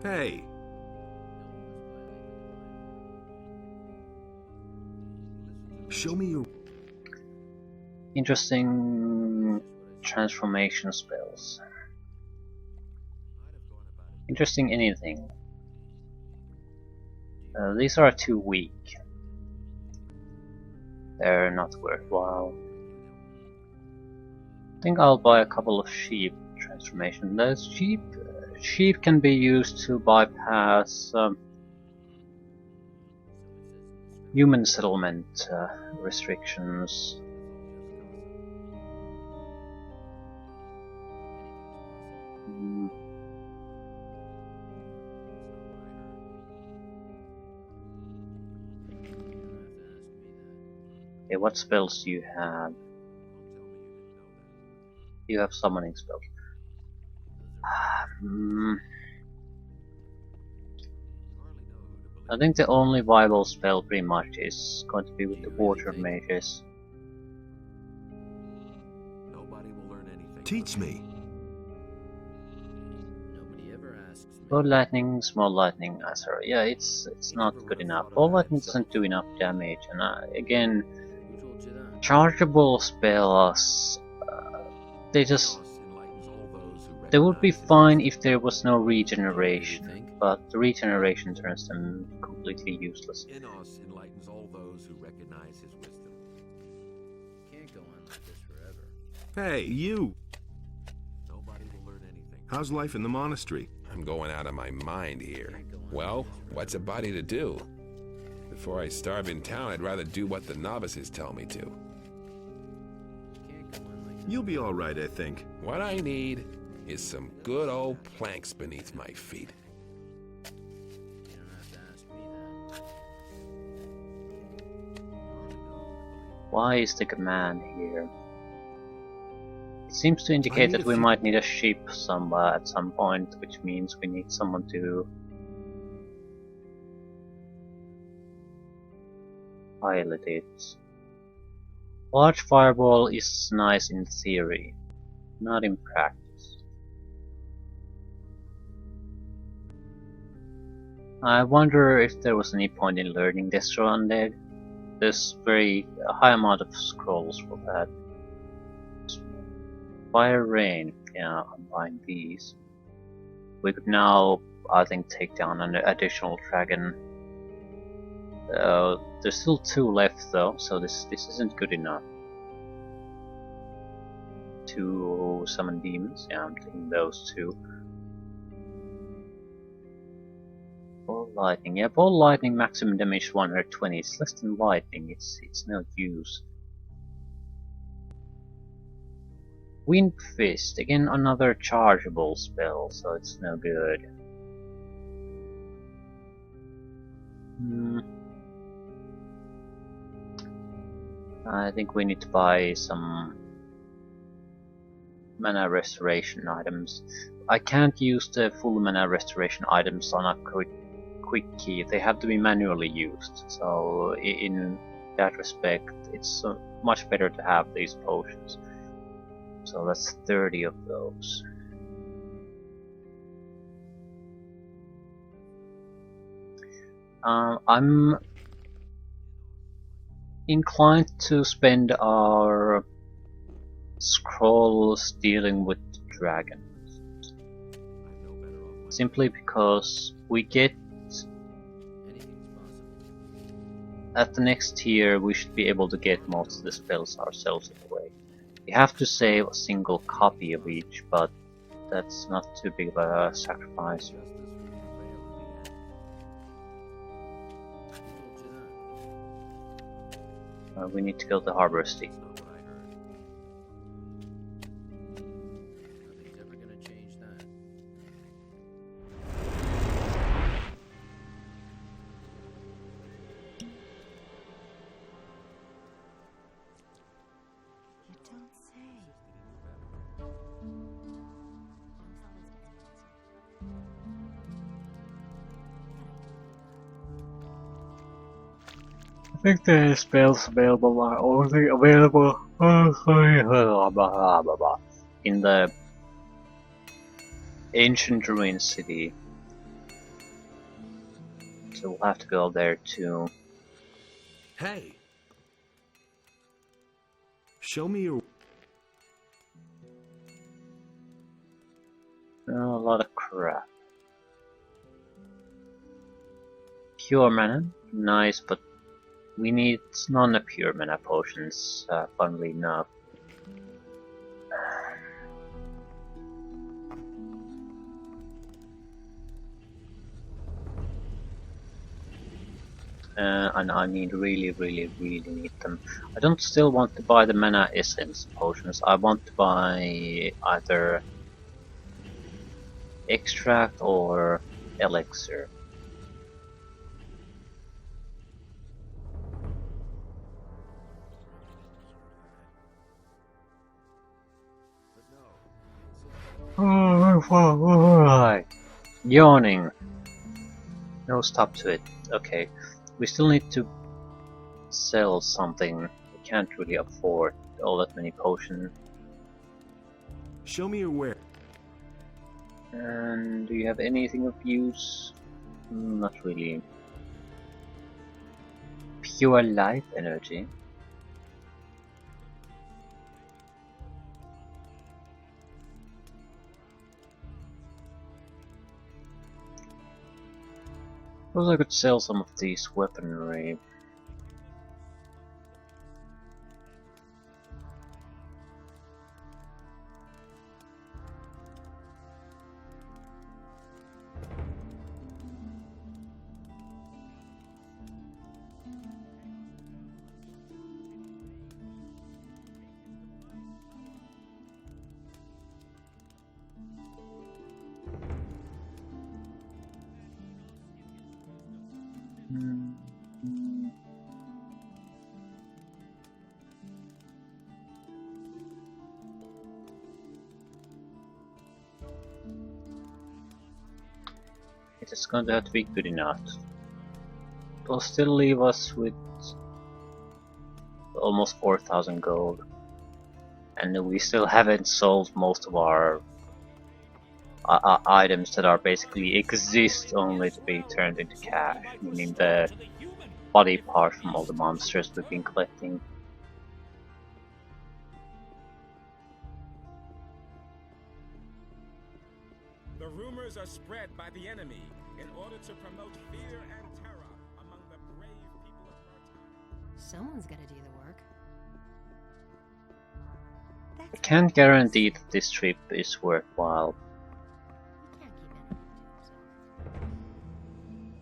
Hey, show me your... Interesting transformation spells. Interesting anything. These are too weak. They're not worthwhile. I think I'll buy a couple of sheep transformation. Those sheep can be used to bypass human settlement restrictions. Okay, what spells do you have? You have summoning spells. I think the only viable spell pretty much is going to be with the water mages. Teach me. Ball lightning, small lightning, sorry, yeah, it's not good enough. Ball lightning doesn't do enough damage, and again, chargeable spells, they would be fine if there was no regeneration, but the regeneration turns them completely useless. Enos enlightens all those who recognize his wisdom. Can't go on like this forever. Hey, you! Nobody will learn anything. How's life in the monastery? I'm going out of my mind here. Well, what's a body to do? Before I starve in town, I'd rather do what the novices tell me to. Can't go on like this. You'll be alright, I think. What I need is some good old planks beneath my feet. You don't have to ask me that. Why is the command here? It seems to indicate that we might need a ship somewhere at some point, which means we need someone to pilot it. Large fireball is nice in theory, not in practice. I wonder if there was any point in learning Destro Undead. There's a high amount of scrolls for that. Fire Rain, yeah, I'm buying these. We could now, I think, take down an additional dragon. There's still 2 left though, so this isn't good enough. 2 summon demons, yeah, I'm taking those 2. Ball lightning, yeah, ball lightning maximum damage 120. It's less than lightning. It's no use. Wind Fist, again another chargeable spell, so it's no good. I think we need to buy some mana restoration items. I can't use the full mana restoration items on a quick key. They have to be manually used, so in that respect it's much better to have these potions. So that's 30 of those. I'm inclined to spend our scrolls dealing with dragons. Simply because we get at the next tier we should be able to get most of the spells ourselves anyway. We have to save a single copy of each, but that's not too big of a sacrifice. We need to go to Harbor City. Nothing's ever gonna change that. You don't say. I think the spells available are only available in the ancient ruin city. so we'll have to go there too. Hey! Show me your... Oh, a lot of crap. Pure mana, nice, but we need non-pure mana potions, funnily enough. And I really need them. I don't still want to buy the mana essence potions. I want to buy either extract or elixir. Yawning. No stop to it. Okay. We still need to sell something. We can't really afford all that many potions. Show me your where. And do you have anything of use? Not really. Pure life energy. Suppose I could sell some of these weaponry. It is going to have to be good enough. It will still leave us with almost 4,000 gold. And we still haven't sold most of our items that are basically exist only to be turned into cash, meaning the body parts from all the monsters we've been collecting. The rumors are spread by the enemy in order to promote fear and terror among the brave people of our time. Someone's gotta do the work. I can't guarantee that this trip is worthwhile. You can't keep anything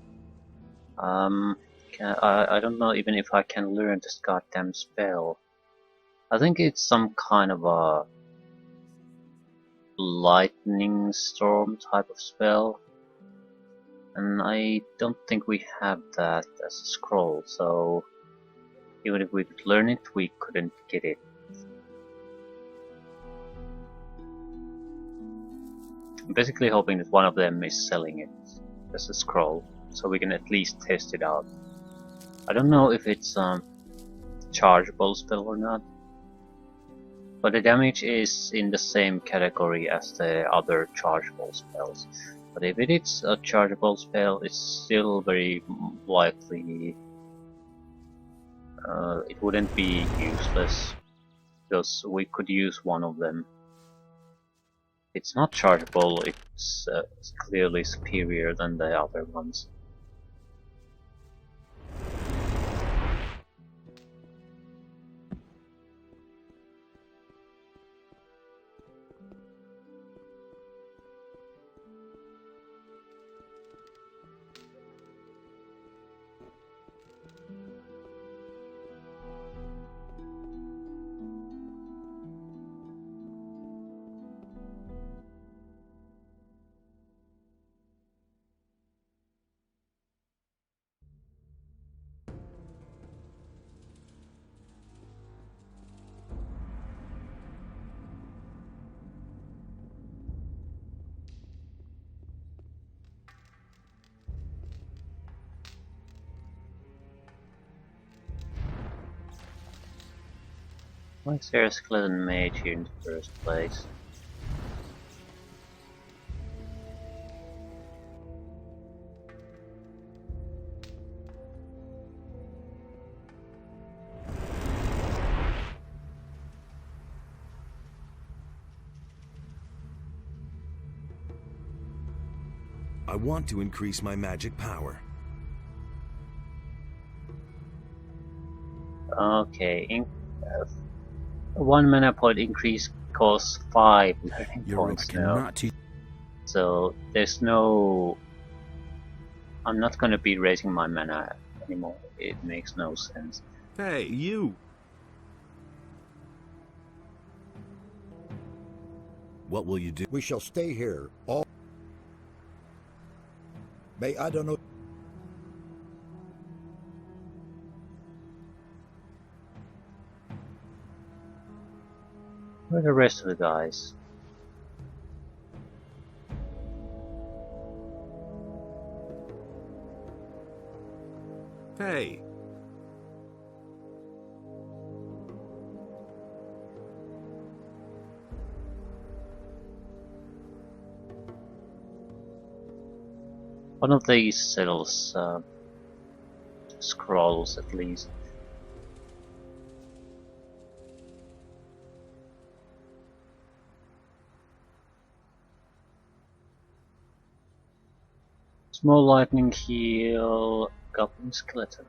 to yourself. I don't know even if I can learn this goddamn spell. I think it's some kind of a lightning storm type of spell, and I don't think we have that as a scroll, so even if we could learn it, we couldn't get it. I'm basically hoping that one of them is selling it as a scroll, so we can at least test it out. I don't know if it's a chargeable spell or not, but the damage is in the same category as the other chargeable spells. But if it is a chargeable spell, it's still very likely it wouldn't be useless, because we could use one of them. It's not chargeable, it's clearly superior than the other ones. Why is there a skeleton mage here in the first place? I want to increase my magic power. Okay, 1 mana point increase costs 5 learning Your points now. So there's no... I'm not gonna be raising my mana anymore. It makes no sense. Hey, you! What will you do? We shall stay here all... I don't know... Where are the rest of the guys? Hey! One of these sells scrolls at least. Small lightning heal, goblin skeleton.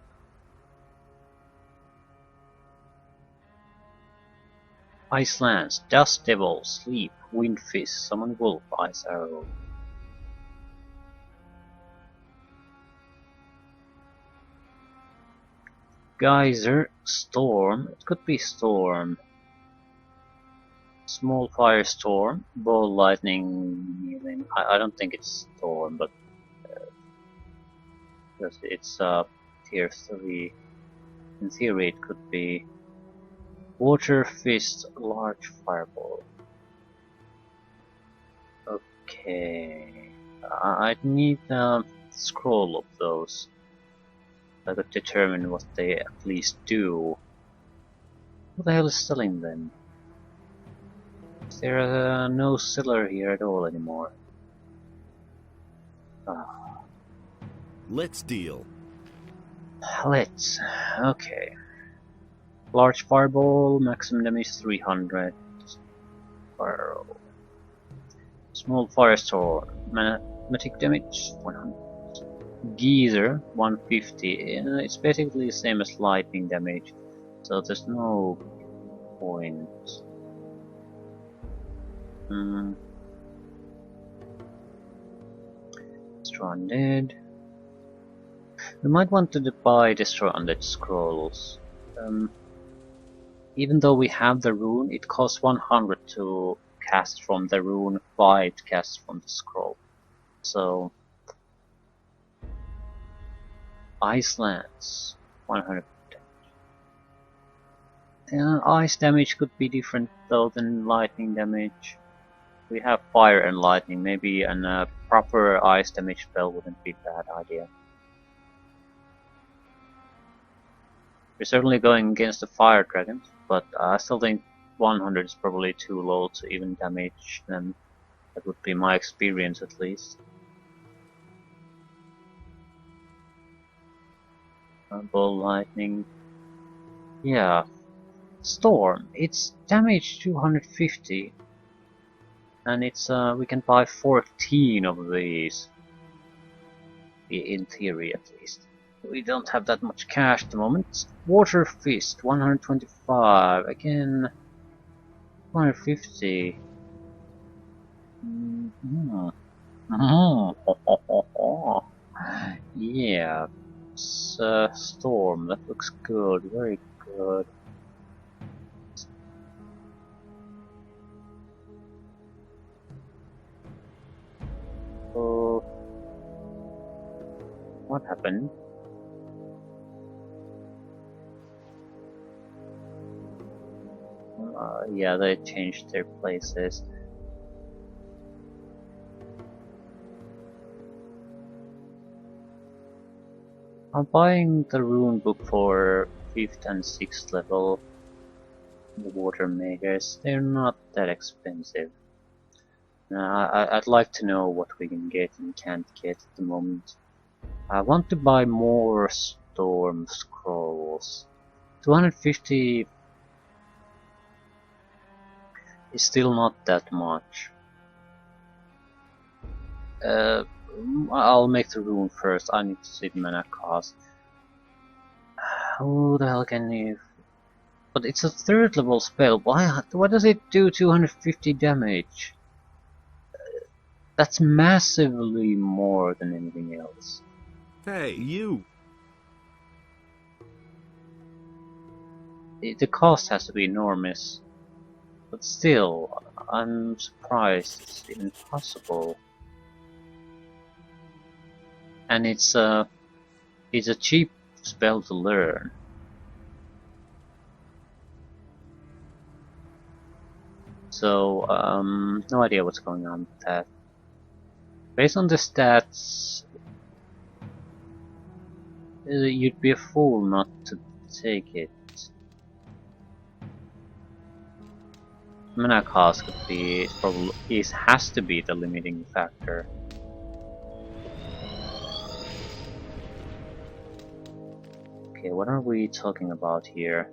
Ice lance, dust devil, sleep, wind fist, summon wolf, ice arrow. Geyser, storm, it could be storm. Small firestorm, ball lightning healing. I don't think it's storm, but because it's tier 3. In theory it could be water fist, large fireball. Okay, I'd need a scroll of those. I could determine what they at least do. Who the hell is selling them? Is there no seller here at all anymore? Let's deal. Let's. Okay. Large fireball, maximum damage 300. Fire. Small firestorm, magic damage 100. Geyser 150. It's basically the same as lightning damage, so there's no point. Destroy Undead. We might want to buy Destroy Undead scrolls. Even though we have the rune, it costs 100 to cast from the rune, 5 to cast from the scroll. So Ice Lance 100 damage. Ice damage could be different though than lightning damage. We have fire and lightning, maybe a proper ice damage spell wouldn't be a bad idea. We're certainly going against the fire dragons, but I still think 100 is probably too low to even damage them. That would be my experience at least. Ball lightning. Yeah. Storm. It's damage 250. And it's we can buy 14 of these. In theory at least. We don't have that much cash at the moment. Water Fist 125. Again 150. Yeah. Storm, that looks good, very good. So, what happened? Yeah, they changed their places. I'm buying the rune book for 5th and 6th level. The water makers, they're not that expensive. I'd like to know what we can get and can't get at the moment. I want to buy more storm scrolls. 250 is still not that much. I'll make the rune first. I need to see the mana cost. Who the hell can you... But it's a 3rd level spell. Why does it do 250 damage? That's massively more than anything else. Hey, you! The cost has to be enormous. But still, I'm surprised it's even possible. And it's a cheap spell to learn. So, no idea what's going on with that. Based on the stats, you'd be a fool not to take it. Mana cost could be has to be the limiting factor. Okay, what are we talking about here?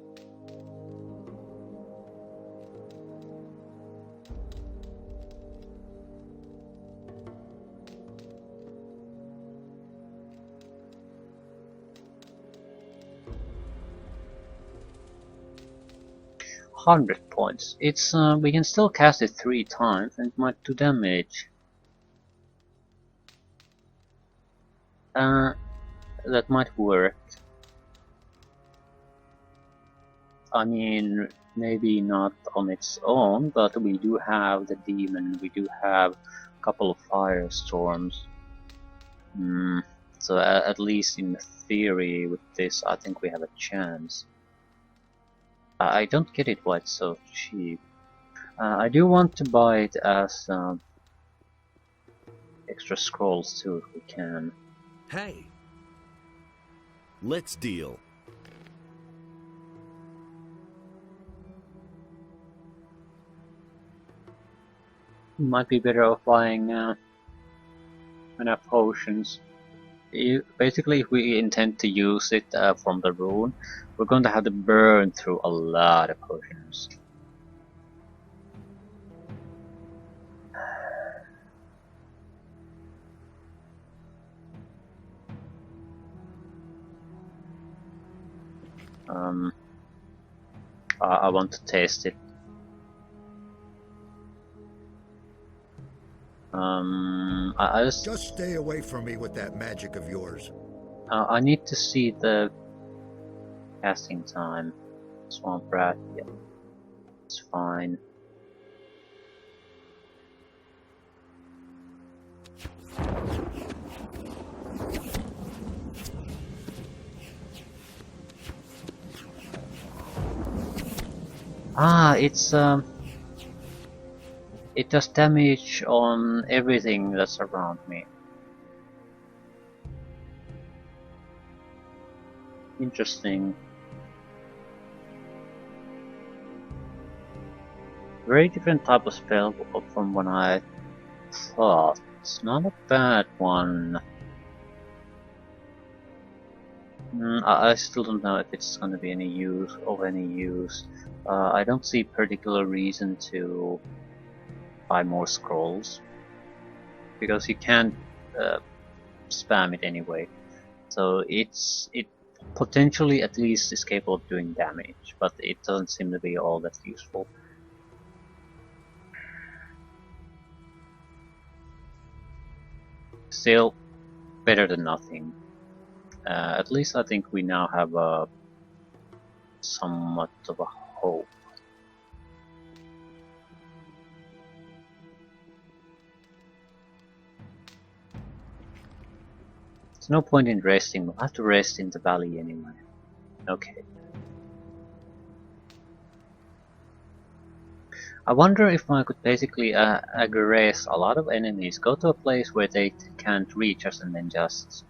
$100 points. It's we can still cast it 3 times and it might do damage. That might work. I mean, maybe not on its own, but we do have the demon, we do have a couple of firestorms. So at least in theory with this I think we have a chance. I don't get it why it's so cheap. I do want to buy it as extra scrolls too if we can. Hey! Let's deal. Might be better off buying mana potions. Basically, if we intend to use it from the rune, we're going to have to burn through a lot of potions. I want to taste it. I Just stay away from me with that magic of yours. I need to see the casting time. Swamp rat, yeah, it's fine. It's it does damage on everything that's around me. Interesting. Very different type of spell from what I thought. It's not a bad one. I still don't know if it's going to be any use of any use. I don't see particular reason to buy more scrolls because you can't spam it anyway. So it potentially at least is capable of doing damage, but it doesn't seem to be all that useful. Still, better than nothing. At least I think we now have a somewhat of a hope. There's no point in resting, we'll have to rest in the valley anyway. Okay. I wonder if I could basically aggress a lot of enemies, go to a place where they can't reach us and then just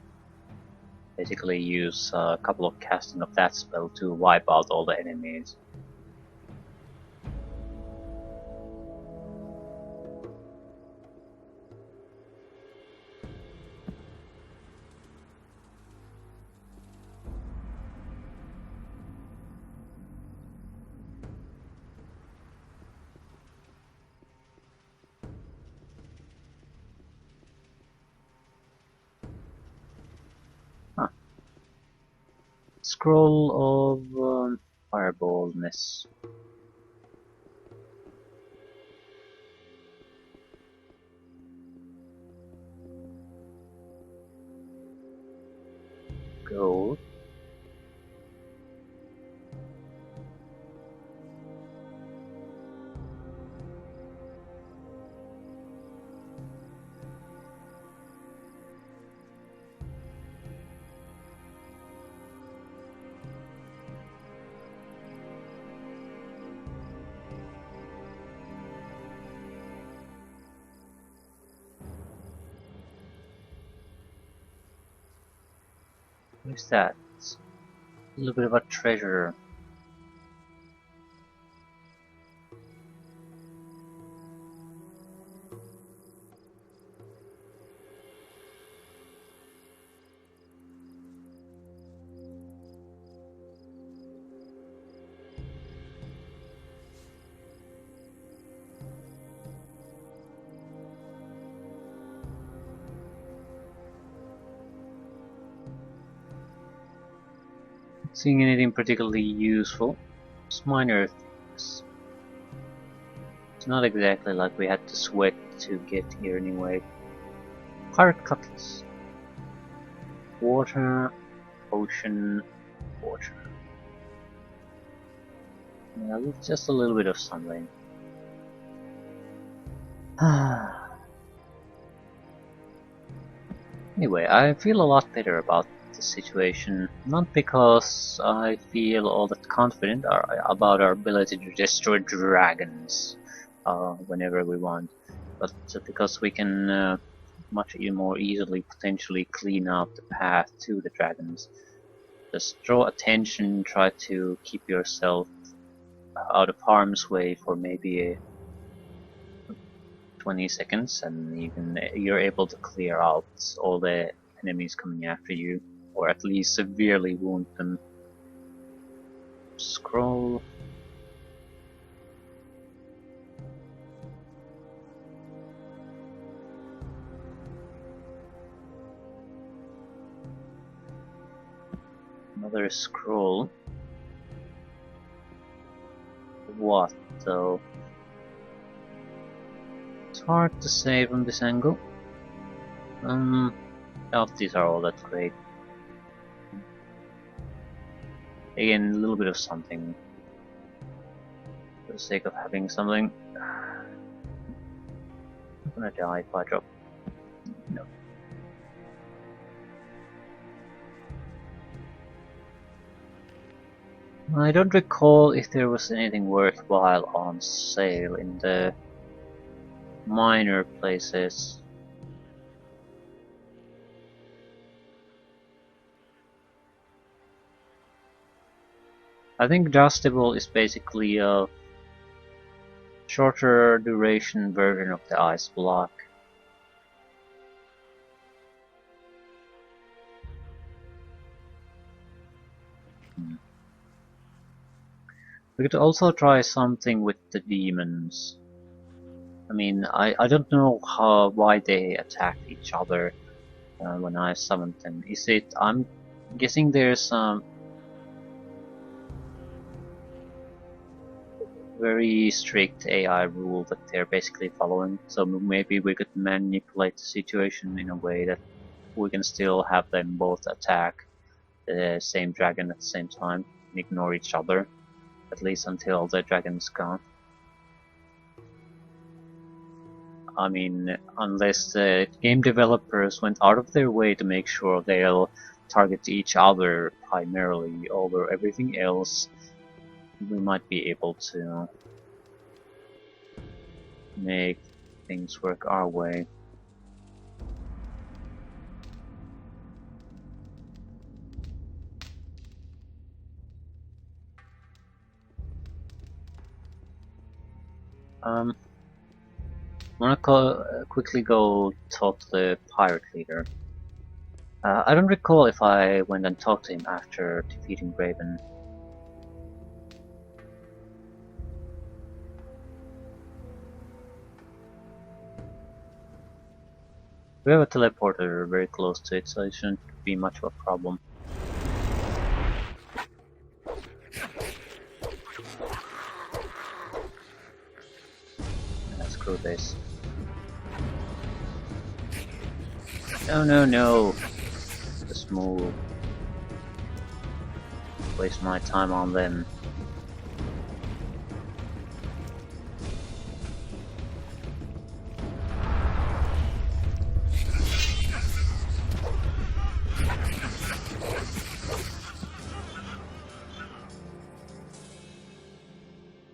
basically use a couple of casting of that spell to wipe out all the enemies. Scroll of fireballness. Gold. What is that? A little bit of a treasure. Not seeing anything particularly useful. It's minor things. It's not exactly like we had to sweat to get here anyway. Pirate cutlass. Water, ocean, water. Yeah, just a little bit of sunlight. Anyway, I feel a lot better about the situation, not because I feel all that confident about our ability to destroy dragons whenever we want, but because we can much more easily potentially clean up the path to the dragons. Just draw attention, try to keep yourself out of harm's way for maybe 20 seconds, and you're able to clear out all the enemies coming after you, or at least severely wound them. Scroll. Another scroll. What though? It's hard to say from this angle. Doubt these are all that great. Again, a little bit of something. For the sake of having something. I'm gonna die if I drop. No. I don't recall if there was anything worthwhile on sale in the minor places. I think Dustable is basically a shorter duration version of the ice block. We could also try something with the demons. I mean, I don't know why they attack each other when I summoned them. Is it? I'm guessing there's some very strict AI rule that they're basically following. So maybe we could manipulate the situation in a way that we can still have them both attack the same dragon at the same time and ignore each other, at least until the dragon's gone. I mean, unless the game developers went out of their way to make sure they'll target each other primarily over everything else, we might be able to make things work our way. I wanna quickly go talk to the pirate leader. I don't recall if I went and talked to him after defeating Raven. We have a teleporter very close to it, so it shouldn't be much of a problem. through this. No, no, no. Just move. Waste my time on them.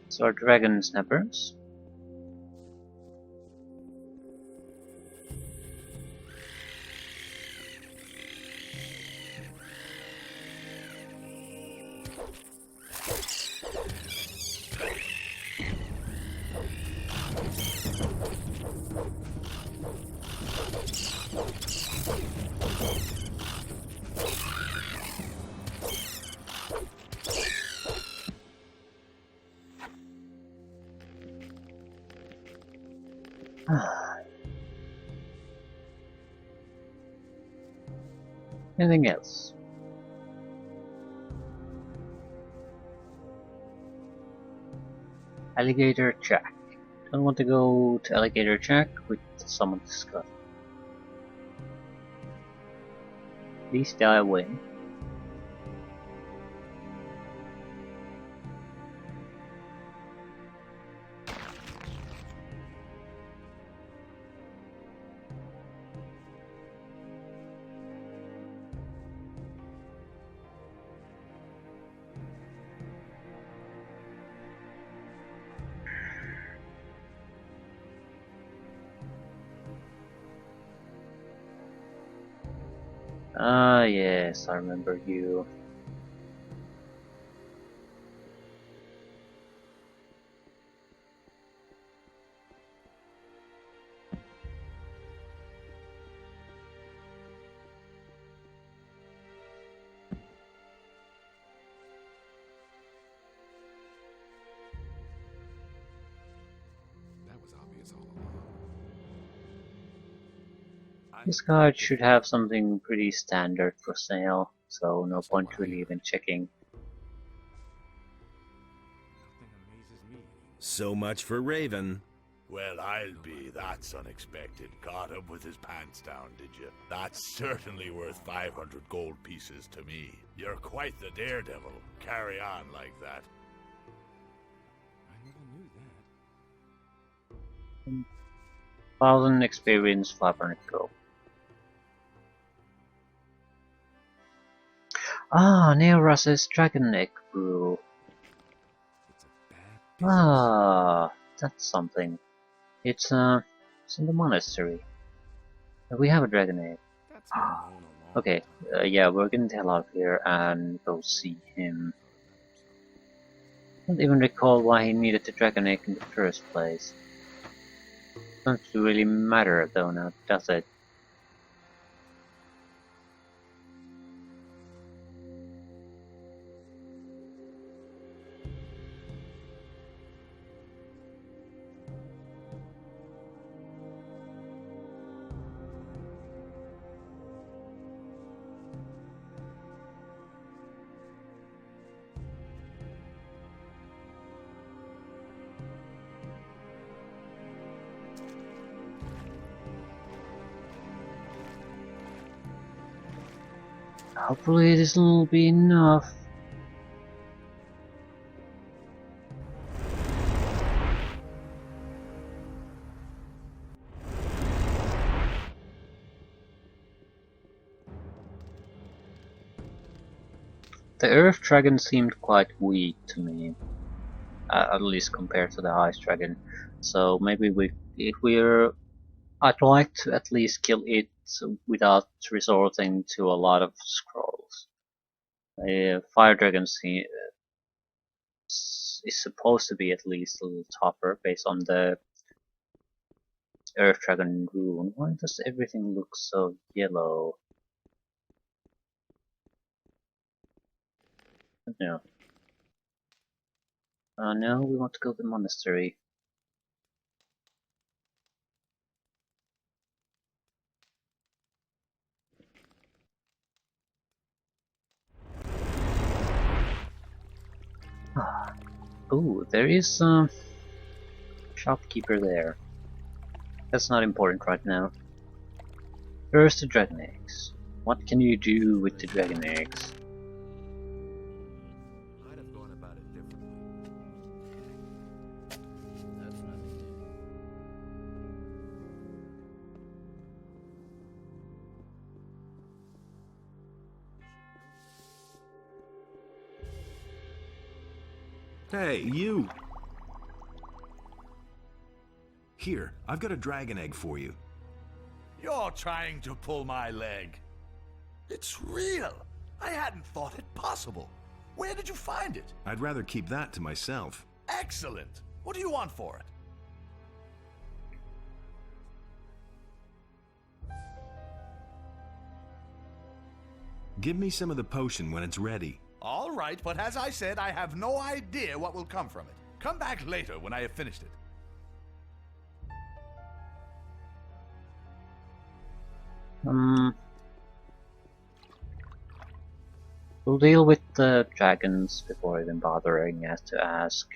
So our dragon snappers. Anything else? Alligator Jack. Don't want to go to Alligator Jack with someone to discuss. Please die away. Ah, yes, I remember you. That was obvious all along. This card should have something pretty standard for sale, so no point really even checking. So much for Raven. Well, I'll be. That's unexpected. Got him with his pants down, did you? That's certainly worth 500 gold pieces to me. You're quite the daredevil. Carry on like that. I never knew that. 1000 experience, 500 gold. Ah, Neoras's Dragon Egg Brew. It's a bad business. Ah, that's something. It's in the monastery. We have a dragon egg. That's been known a long Okay, time. yeah, we're gonna get out of here and go see him. I don't even recall why he needed the dragon egg in the first place. Doesn't really matter though now, does it? Hopefully this will be enough. The Earth Dragon seemed quite weak to me, at least compared to the Ice Dragon. So maybe I'd like to at least kill it without resorting to a lot of scrolls. Fire Dragon is supposed to be at least a little tougher based on the Earth Dragon rune. Why does everything look so yellow? No. No, we want to go to the monastery. Ooh, there is a shopkeeper there. that's not important right now. First, the dragon eggs. What can you do with the dragon eggs? I'd have gone about it differently. That's nothing new. Hey, you! Here, I've got a dragon egg for you. You're trying to pull my leg. It's real. I hadn't thought it possible. Where did you find it? I'd rather keep that to myself. Excellent. What do you want for it? Give me some of the potion when it's ready. All right, but as I said, I have no idea what will come from it. Come back later when I have finished it. We'll deal with the dragons before even bothering us to ask.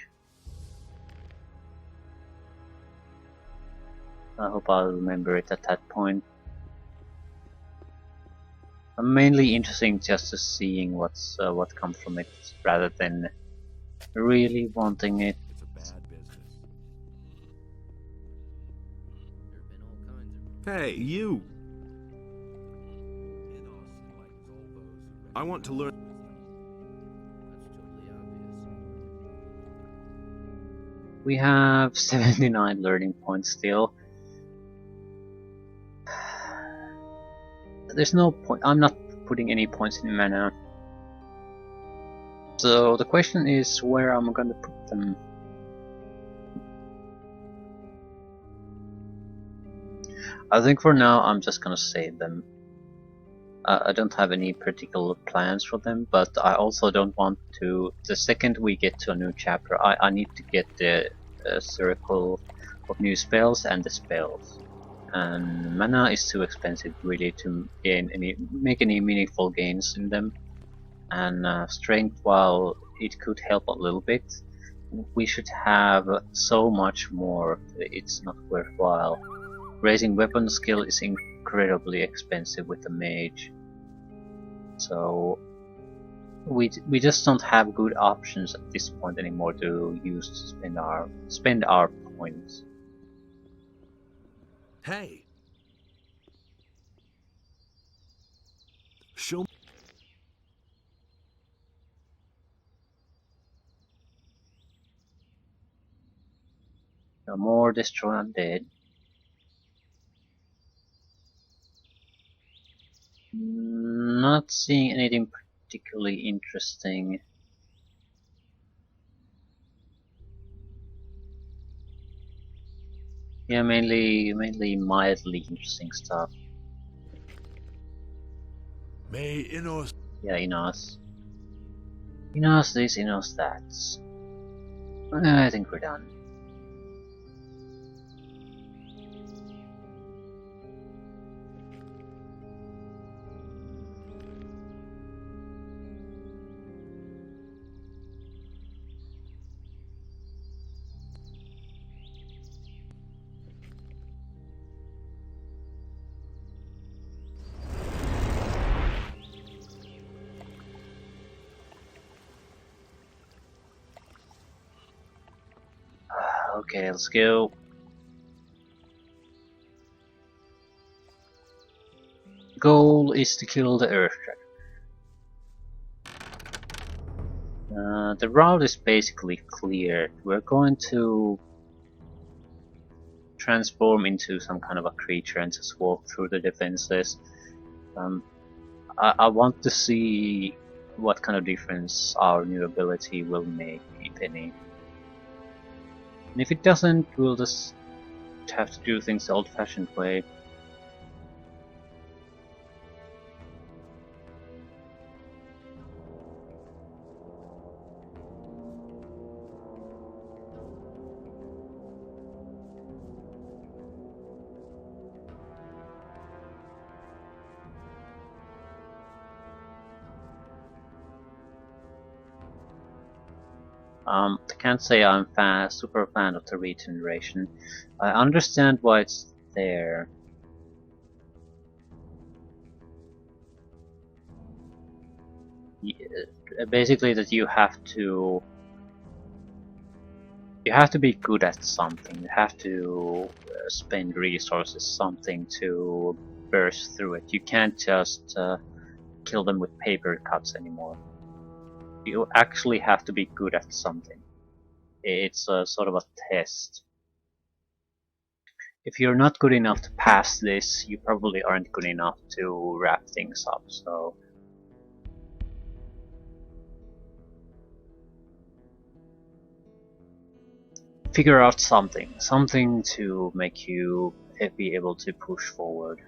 I hope I'll remember it at that point. I'm mainly interested just to seeing what comes from it, rather than really wanting it. It's a bad business. There have been all kinds of Hey, you! in us enlightens all those who I want to learn. That's totally obvious. We have 79 learning points still. There's no point. I'm not putting any points in mana. So the question is where I'm gonna put them. I think for now I'm just gonna save them. I don't have any particular plans for them, but I also don't want to. The second we get to a new chapter, I need to get the circle of new spells and the spells. And mana is too expensive really to make any meaningful gains in them. And strength, while it could help a little bit, we should have so much more. It's not worthwhile. Raising weapon skill is incredibly expensive with the mage, so we just don't have good options at this point anymore to use to spend our points. Hey! Show me. No more destroy undead. Not seeing anything particularly interesting. Yeah, mainly mildly interesting stuff. May Innos. Yeah, Inos. Inos this, Inos that. I think we're done. Okay, let's go. Goal is to kill the Earth Dragon. The route is basically clear. We're going to transform into some kind of a creature and just walk through the defenses. I want to see what kind of difference our new ability will make, if any. And if it doesn't, we'll just have to do things the old-fashioned way. I can't say I'm super fan of the regeneration. I understand why it's there. Basically, that you have to be good at something. You have to spend resources, something to burst through it. You can't just kill them with paper cuts anymore. You actually have to be good at something. It's a sort of a test. If you're not good enough to pass this, you probably aren't good enough to wrap things up, so... Figure out something to make you be able to push forward.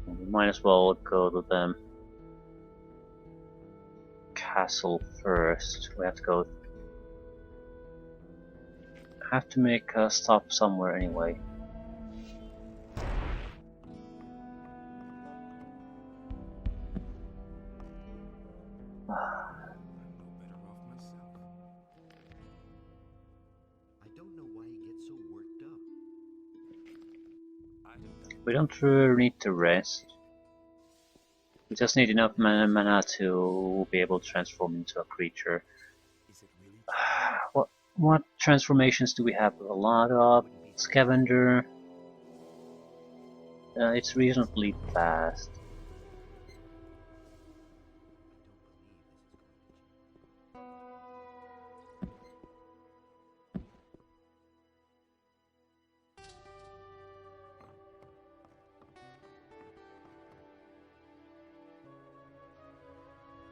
We might as well go to the castle first. We have to go. Have to make a stop somewhere anyway. We don't really need to rest. We just need enough mana to be able to transform into a creature. What transformations do we have? A lot of scavenger. It's reasonably fast.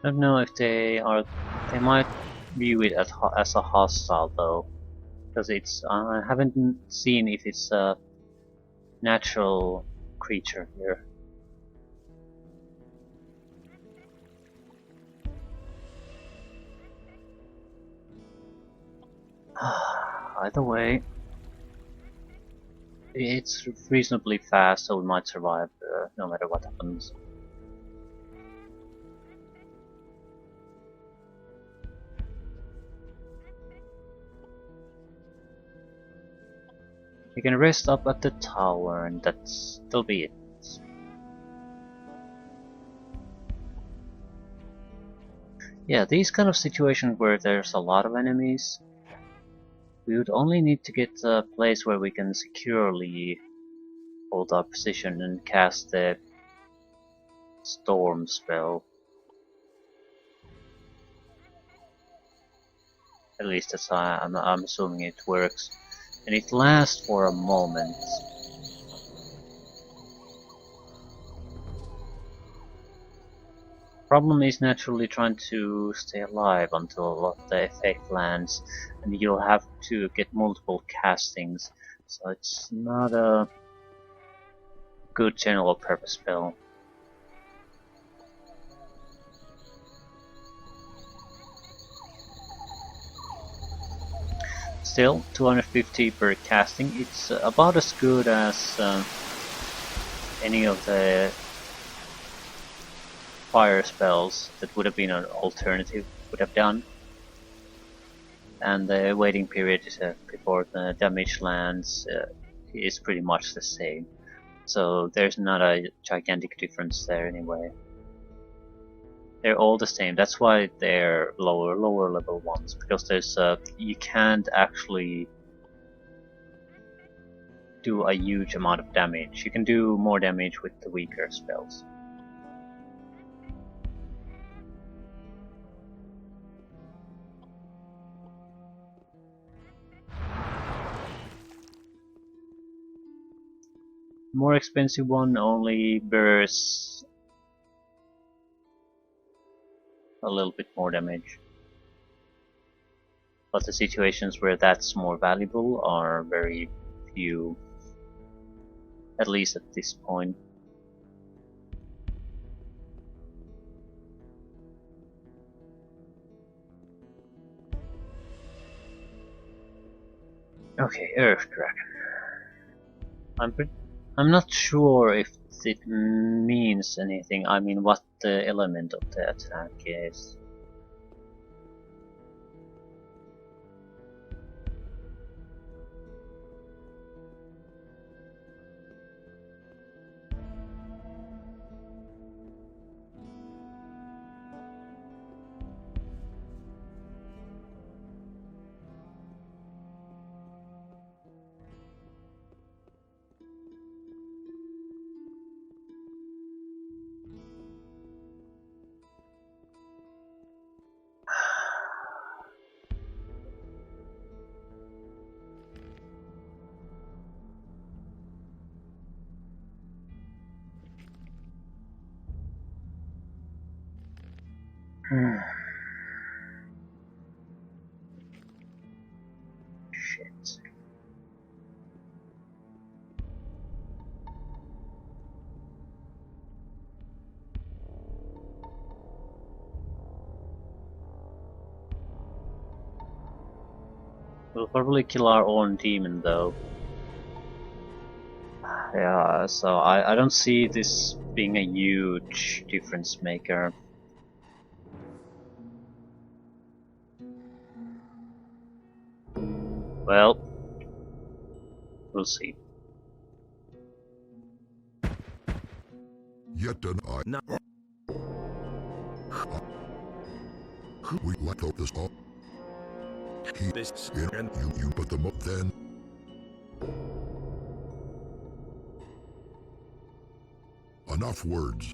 I don't know if they might view it as a hostile though, because it's I haven't seen if it's a natural creature here. Either way, it's reasonably fast, so we might survive no matter what happens. You can rest up at the tower, and that'll be it. Yeah, these kind of situations where there's a lot of enemies, we would only need to get a place where we can securely hold our position and cast the storm spell. At least that's how I'm assuming it works. And it lasts for a moment. Problem is naturally trying to stay alive until the effect lands, and you'll have to get multiple castings, so it's not a good general purpose spell. Still, 250 per casting, it's about as good as any of the fire spells that would have been an alternative would have done. And the waiting period before the damage lands is pretty much the same. So there's not a gigantic difference there anyway. They're all the same. That's why they're lower level ones, because there's you can't actually do a huge amount of damage. You can do more damage with the weaker spells. More expensive one only bursts a little bit more damage. But the situations where that's more valuable are very few. At least at this point. Okay, Earth Dragon. I'm not sure if it means anything. I mean, what the element of the attack is. Shit. We'll probably kill our own demon though. Yeah, so I don't see this being a huge difference maker. Well, we'll see. Yet an I No. we let out this all. He This in and you put them up then. Enough words.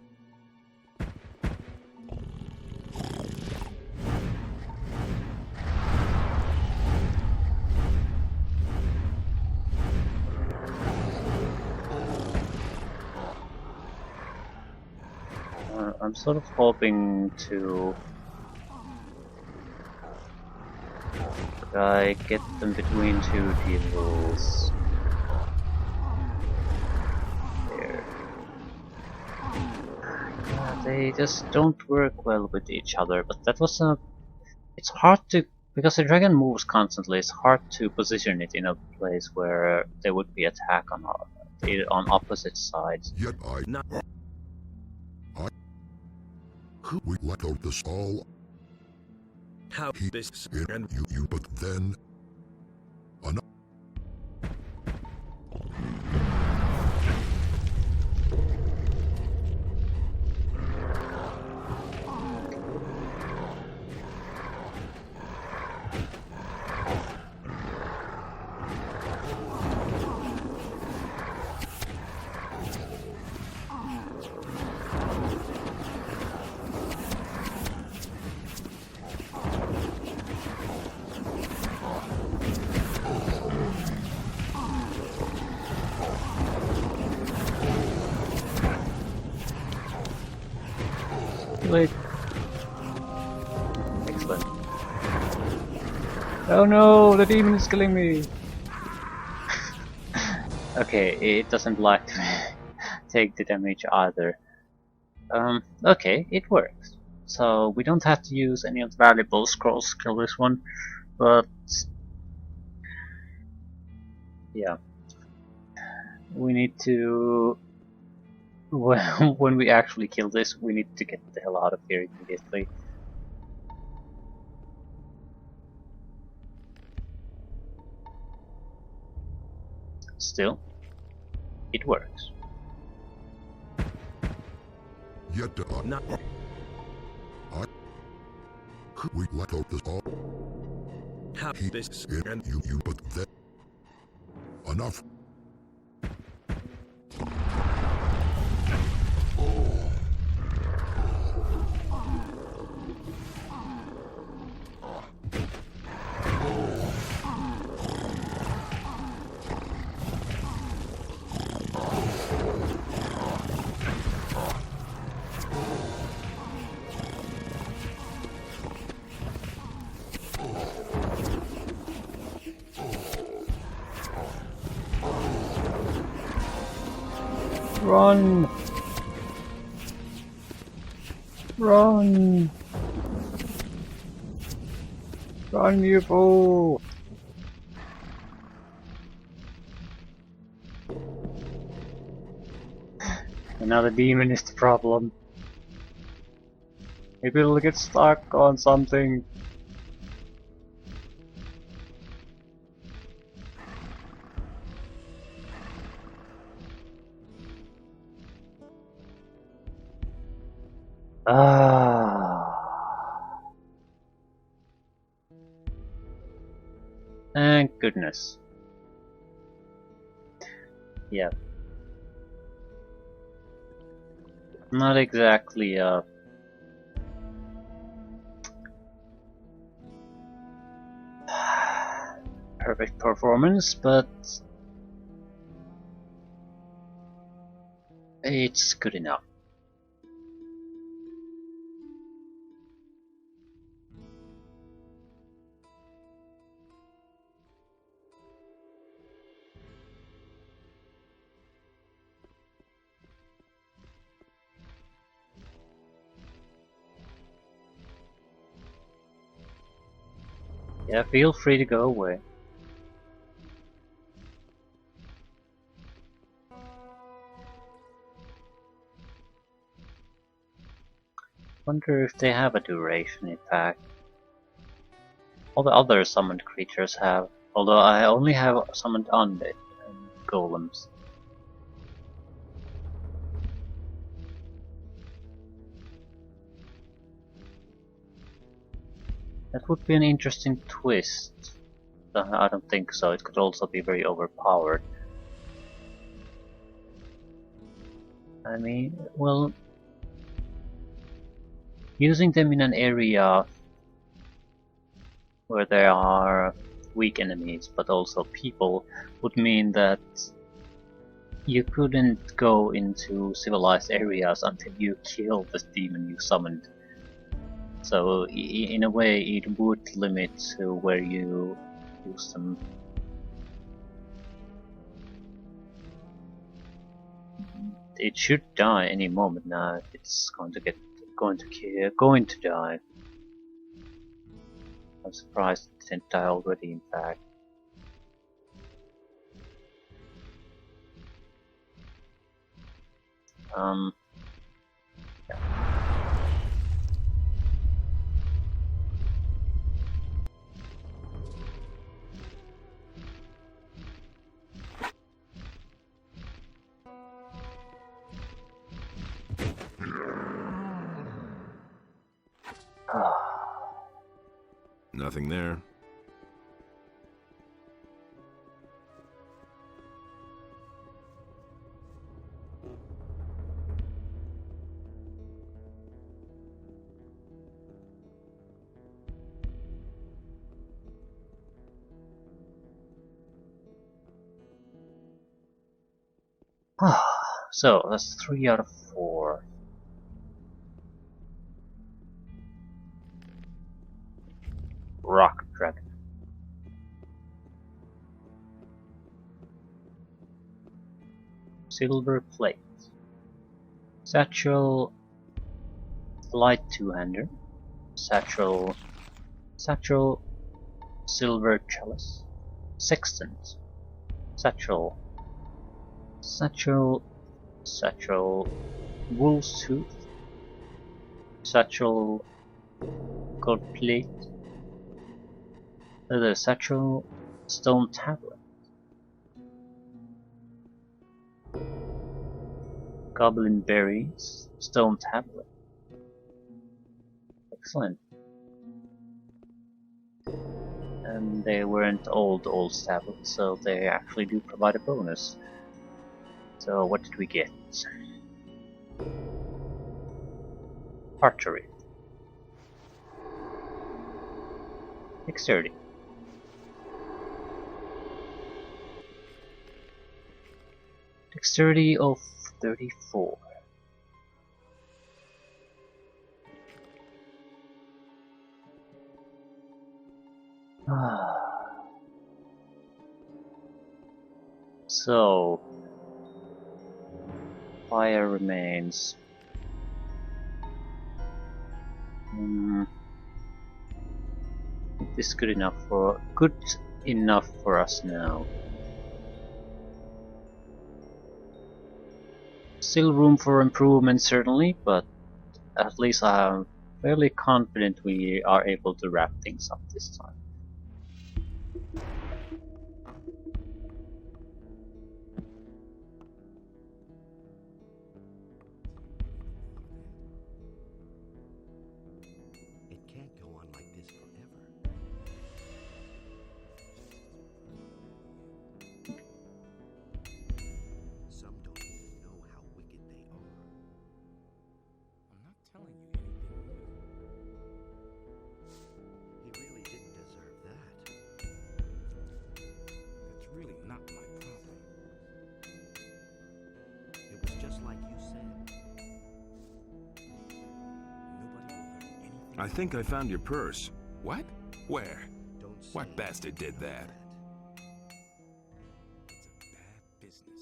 I'm sort of hoping to get them between two devils. There. Yeah, they just don't work well with each other, but that was a... It's hard to... Because the dragon moves constantly, it's hard to position it in a place where there would be attack on opposite sides. Yet I not. we let out this all. How He this in and you but then. Enough. Wait. Excellent. Oh no, the demon is killing me! Okay, it doesn't like to take the damage either. Okay, it works. So we don't have to use any of the valuable scrolls to kill this one, but yeah. We need to... When we actually kill this, we need to get the hell out of here immediately. Still, it works. Yet I not. we let out this all. How He this in and you but then. Enough. Run! Run! Run, you fool! Another demon is the problem. Maybe it'll get stuck on something. Ah. Thank goodness. Yeah. Not exactly a perfect performance, but it's good enough. Yeah, feel free to go away. Wonder if they have a duration, in fact. All the other summoned creatures have, although I only have summoned undead and golems. That would be an interesting twist. I don't think so, it could also be very overpowered. I mean, well, using them in an area where there are weak enemies but also people would mean that you couldn't go into civilized areas until you kill the demon you summoned. So in a way it would limit where you use them. It should die any moment now if it's going to die. I'm surprised it didn't die already, in fact. Yeah. Nothing there. So that's 3 out of 4. Rock Dragon. Silver plate. Satchel. Light two-hander. Satchel. Silver chalice. Sextant. Satchel. Wolf's tooth. Satchel. Gold plate. The satchel. Stone tablet. Goblin berries. Stone tablet. Excellent. And they weren't old tablets, so they actually do provide a bonus. So what did we get? Archery. Dexterity. Dexterity of 34. So, fire remains. Is good enough for us now. Still room for improvement, certainly, but at least I'm fairly confident we are able to wrap things up this time. It can't go on like this forever. Some don't even know how wicked they are. I'm not telling you anything new. He really didn't deserve that. That's really not my problem. It was just like you said. Nobody will learn anything. I think I found your purse. What? Where? Don't say What bastard did that? It's a bad business.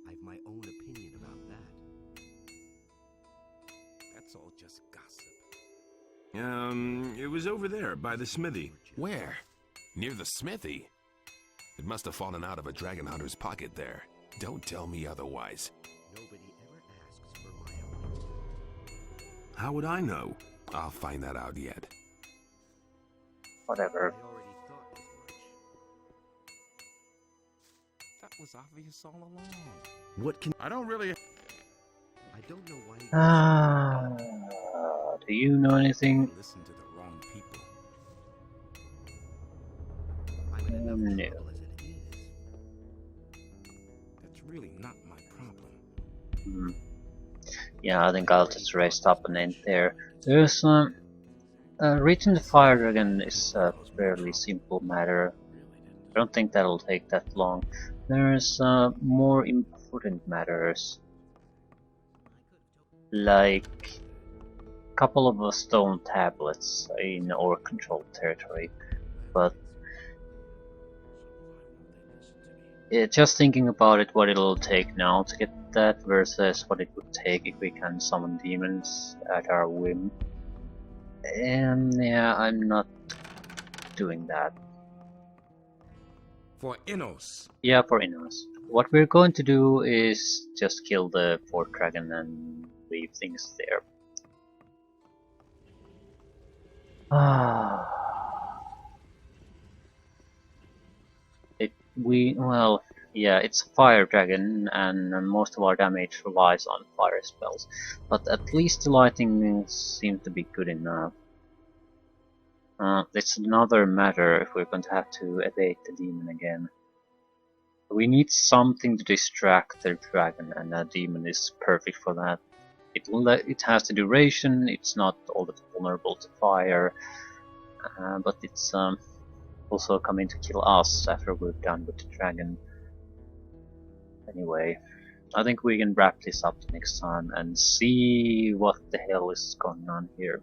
I've my own opinion about that. That's all just gossip. It was over there, by the smithy. Where? Near the smithy? It must have fallen out of a dragon hunter's pocket there. Don't tell me otherwise. Nobody ever asks for my own. How would I know? I'll find that out yet. Whatever. I already thought as much. That was obvious all along. What can... I don't really. I don't know why you Do you know anything? listen to the wrong people. I'm in enough No. trouble as it is. That's really not my problem. Hmm. Yeah, I think I'll just raise up and end there. There's reaching the fire dragon is a fairly simple matter. I don't think that'll take that long. There's more important matters, like a couple of stone tablets in our controlled territory, but just thinking about it, what it'll take now to get that versus what it would take if we can summon demons at our whim. And yeah, I'm not doing that. For Innos. Yeah, for Innos. What we're going to do is just kill the fort dragon and leave things there. Well, yeah, it's a fire dragon, and most of our damage relies on fire spells. But at least the lighting seems to be good enough. It's another matter if we're going to have to evade the demon again. We need something to distract the dragon, and the demon is perfect for that. It has the duration, it's not all that vulnerable to fire, but it's also coming to kill us after we're done with the dragon. Anyway, I think we can wrap this up next time and see what the hell is going on here.